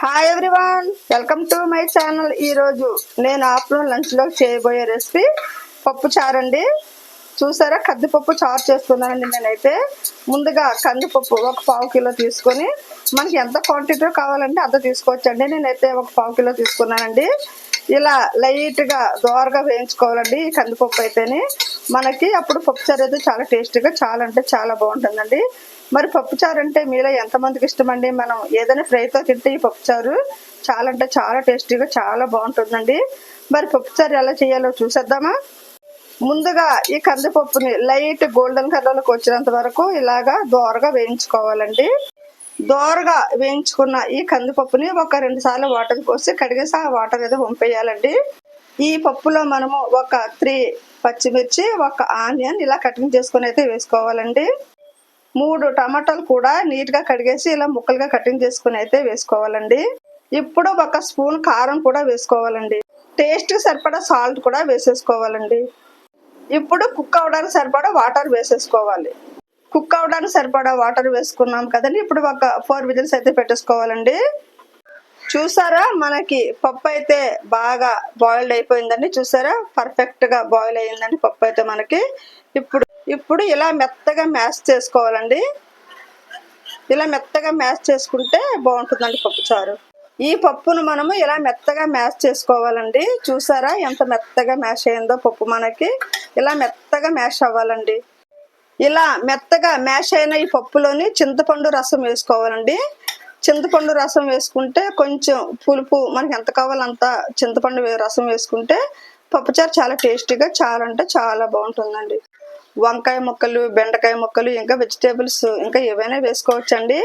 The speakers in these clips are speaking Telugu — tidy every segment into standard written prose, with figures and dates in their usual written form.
Hi everyone, welcome to my channel. ఈరోజు నేను ఆఫ్టర్నూన్ లంచ్లో చేయబోయే రెసిపీ పప్పు చారు అండి. చూసారా, కందిపప్పు చారు చేస్తున్నానండి. నేనైతే ముందుగా కందిపప్పు ఒక 1/2 కిలో తీసుకొని, మనకి ఎంత క్వాంటిటీ కావాలంటే అంత తీసుకోవచ్చండి. నేనైతే ఒక 1/2 కిలో తీసుకున్నానండి. ఇలా లైట్గా దోరగా వేయించుకోవాలండి ఈ కందిపప్పు అయితేనే మనకి అప్పుడు పప్పుచారు అయితే చాలా టేస్టీగా చాలా అంటే చాలా బాగుంటుందండి. మరి పప్పుచారు అంటే మీలో ఎంతమందికి ఇష్టమండి? మనం ఏదైనా ఫ్రైతో తింటే ఈ పప్పుచారు చాలా అంటే చాలా టేస్టీగా చాలా బాగుంటుందండి. మరి పప్పుచారు ఎలా చేయాలో చూసేద్దామా? ముందుగా ఈ కందిపప్పుని లైట్ గోల్డెన్ కలర్లోకి వచ్చినంత వరకు ఇలాగా దోరగా వేయించుకోవాలండి. దోరగా వేయించుకున్న ఈ కందిపప్పుని ఒక 2 సార్లు వాటర్ పోసి కడిగేసి ఆ వాటర్ అయితే పంపేయాలండి. ఈ పప్పులో మనము ఒక 3 పచ్చిమిర్చి, ఒక ఆనియన్ ఇలా కటింగ్ చేసుకుని అయితే వేసుకోవాలండి. 3 టమాటాలు కూడా నీట్గా కడిగేసి ఇలా ముక్కలుగా కటింగ్ చేసుకుని అయితే వేసుకోవాలండి. ఇప్పుడు ఒక స్పూన్ కారం కూడా వేసుకోవాలండి. టేస్ట్కి సరిపడా సాల్ట్ కూడా వేసేసుకోవాలండి. ఇప్పుడు కుక్ అవడానికి సరిపడా వాటర్ వేసేసుకోవాలి. కుక్ అవడానికి సరిపడా వాటర్ వేసుకున్నాం కదండి. ఇప్పుడు ఒక 4 విజిల్స్ అయితే పెట్టేసుకోవాలండి. చూసారా, మనకి పప్పు అయితే బాగా బాయిల్డ్ అయిపోయిందండి. చూసారా, పర్ఫెక్ట్గా బాయిల్ అయ్యిందండి పప్పు అయితే మనకి. ఇప్పుడు ఇలా మెత్తగా మ్యాష్ చేసుకోవాలండి. ఇలా మెత్తగా మ్యాష్ చేసుకుంటే బాగుంటుందండి పప్పు చారు. ఈ పప్పును మనము ఇలా మెత్తగా మ్యాష్ చేసుకోవాలండి. చూసారా ఎంత మెత్తగా మ్యాష్ అయిందో పప్పు మనకి. ఇలా మెత్తగా మ్యాష్ అవ్వాలండి. ఇలా మెత్తగా మ్యాష్ అయిన ఈ పప్పులోని చింతపండు రసం వేసుకోవాలండి. చింతపండు రసం వేసుకుంటే కొంచెం పులుపు మనకి ఎంత కావాలో అంత చింతపండు రసం వేసుకుంటే పప్పుచారు చాలా టేస్టీగా చాలా అంటే చాలా బాగుంటుందండి. వంకాయ ముక్కలు, బెండకాయ ముక్కలు, ఇంకా వెజిటేబుల్స్ ఇంకా ఏవైనా వేసుకోవచ్చండి.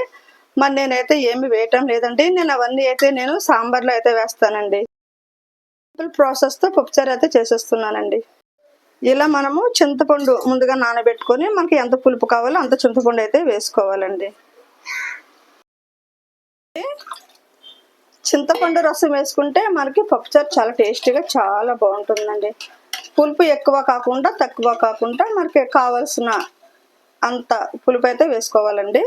మరి నేనైతే ఏమి వేయటం లేదండి. నేను అవన్నీ అయితే నేను సాంబార్లో అయితే వేస్తానండి. సింపుల్ ప్రాసెస్తో పప్పుచారు అయితే చేసేస్తున్నానండి. ఇలా మనము చింతపండు ముందుగా నానబెట్టుకొని మనకి ఎంత పులుపు కావాలో అంత చింతపండు అయితే వేసుకోవాలండి. చింతపండు రసం వేసుకుంటే మనకి పప్పుచారు చాలా టేస్టీగా చాలా బాగుంటుందండి. పులుపు ఎక్కువ కాకుండా తక్కువ కాకుండా మనకి కావాల్సిన అంత పులుపు అయితే వేసుకోవాలండి.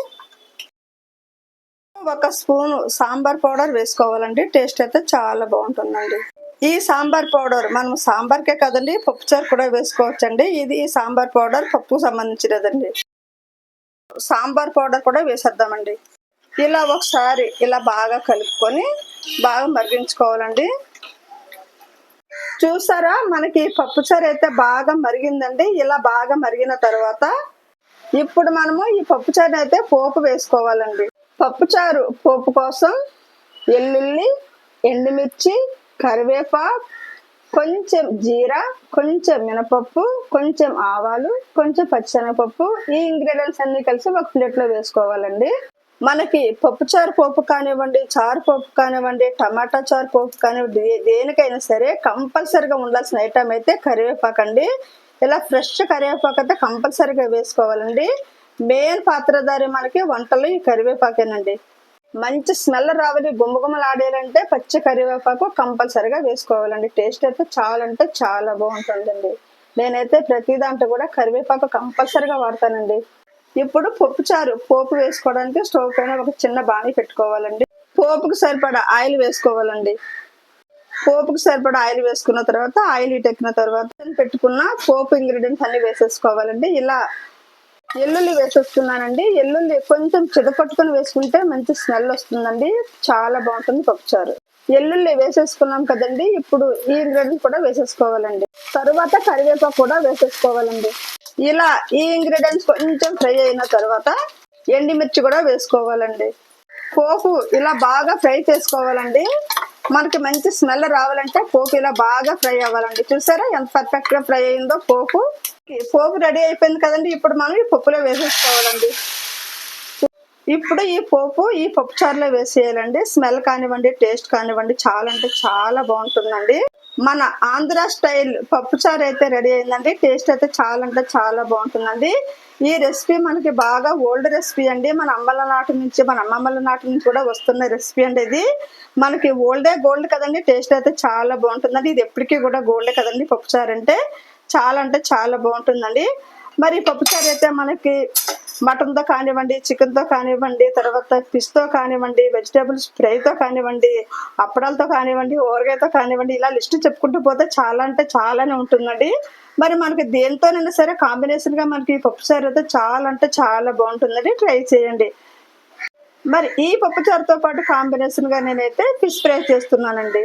ఒక స్పూను సాంబార్ పౌడర్ వేసుకోవాలండి. టేస్ట్ అయితే చాలా బాగుంటుందండి. ఈ సాంబార్ పౌడర్ మనం సాంబార్కే కదండి పప్పుచారు కూడా వేసుకోవచ్చండి. ఇది ఈ సాంబార్ పౌడర్ పప్పుకు సంబంధించినదండి. సాంబార్ పౌడర్ కూడా వేసేద్దామండి. ఇలా ఒకసారి ఇలా బాగా కలుపుకొని బాగా మరిగించుకోవాలండి. చూసారా, మనకి పప్పుచారు అయితే బాగా మరిగిందండి. ఇలా బాగా మరిగిన తర్వాత ఇప్పుడు మనము ఈ పప్పుచారుని అయితే పోపు వేసుకోవాలండి. పప్పుచారు పోపు కోసం వెల్లుల్లి, ఎండుమిర్చి, కరివేపాకు, కొంచెం జీరా, కొంచెం మినపప్పు, కొంచెం ఆవాలు, కొంచెం పచ్చిశనగపప్పు, ఈ ఇంగ్రీడియంట్స్ అన్ని కలిసి ఒక ప్లేట్లో వేసుకోవాలండి. మనకి పప్పుచారు పోపు కానివ్వండి, చారు పోపు కానివ్వండి, టమాటా చారు పోపు కానివ్వండి, దేనికైనా సరే కంపల్సరిగా ఉండాల్సిన ఐటమ్ అయితే కరివేపాకు అండి. ఇలా ఫ్రెష్ కరివేపాకు అయితే కంపల్సరిగా వేసుకోవాలండి. మెయిన్ పాత్రధారి మనకి వంటలు ఈ కరివేపాకేనండి. మంచి స్మెల్ రావాలి, గుమ్మగుమ్మలాడేయాలంటే పచ్చి కరివేపాకు కంపల్సరిగా వేసుకోవాలండి. టేస్ట్ అయితే చాలా అంటే చాలా బాగుంటుందండి. నేనైతే ప్రతి దాంట్లో కూడా కరివేపాకు కంపల్సరిగా వాడతానండి. ఇప్పుడు పప్పుచారు పోపు వేసుకోవడానికి స్టవ్ పైన ఒక చిన్న బాణీ పెట్టుకోవాలండి. పోపుకు సరిపడా ఆయిల్ వేసుకోవాలండి. పోపుకు సరిపడా ఆయిల్ వేసుకున్న తర్వాత ఆయిల్ ఎక్కిన తర్వాత పెట్టుకున్న పోపు ఇంగ్రీడియంట్స్ అన్ని వేసేసుకోవాలండి. ఇలా ఎల్లుల్లి వేసేస్తున్నానండి. ఎల్లుల్లి కొంచెం చిదపట్టుకొని వేసుకుంటే మంచి స్మెల్ వస్తుందండి. చాలా బాగుంటుంది పప్పుచారు. ఎల్లుల్లి వేసేసుకున్నాం కదండి. ఇప్పుడు ఈ ఇంగ్రీడియంట్స్ కూడా వేసేసుకోవాలండి. తర్వాత కరివేపాకు కూడా వేసేసుకోవాలండి. ఇలా ఈ ఇంగ్రీడియంట్స్ కొంచెం ఫ్రై అయిన తర్వాత ఎండుమిర్చి కూడా వేసుకోవాలండి. పోపు ఇలా బాగా ఫ్రై చేసుకోవాలండి. మనకి మంచి స్మెల్ రావాలంటే పోపు ఇలా బాగా ఫ్రై అవ్వాలండి. చూసారా ఎంత పర్ఫెక్ట్ గా ఫ్రై అయిందో పోపు. పోపు రెడీ అయిపోయింది కదండి. ఇప్పుడు మనం ఈ పప్పులో వేసేసుకోవాలండి. ఇప్పుడు ఈ పోపు ఈ పప్పు చారులో వేసేయాలండి. స్మెల్ కానివ్వండి, టేస్ట్ కానివ్వండి చాలా అంటే చాలా బాగుంటుందండి. మన ఆంధ్ర స్టైల్ పప్పు చారు అయితే రెడీ అయిందండి. టేస్ట్ అయితే చాలా అంటే చాలా బాగుంటుందండి. ఈ రెసిపీ మనకి బాగా ఓల్డ్ రెసిపీ అండి. మన అమ్మల నాటి నుంచి, మన అమ్మమ్మల నాటి నుంచి కూడా వస్తున్న రెసిపీ అండి. ఇది మనకి ఓల్డే గోల్డ్ కదండి. టేస్ట్ అయితే చాలా బాగుంటుందండి. ఇది ఎప్పటికీ కూడా గోల్డే కదండి పప్పుచారు అంటే చాలా బాగుంటుందండి. మరి పప్పుచారు అయితే మనకి మటన్తో కానివ్వండి, చికెన్తో కానివ్వండి, తర్వాత ఫిష్తో కానివ్వండి, వెజిటేబుల్స్ ఫ్రైతో కానివ్వండి, అప్పడాలతో కానివ్వండి, ఊరగాయతో కానివ్వండి, ఇలా లిస్ట్ చెప్పుకుంటూ పోతే చాలా అంటే చాలానే ఉంటుందండి. మరి మనకి దేనితోనైనా సరే కాంబినేషన్గా మనకి ఈ పప్పుచారు అయితే చాలా అంటే చాలా బాగుంటుందండి. ట్రై చేయండి. మరి ఈ పప్పుచారుతో పాటు కాంబినేషన్గా నేనైతే ఫిష్ ఫ్రై చేస్తున్నానండి.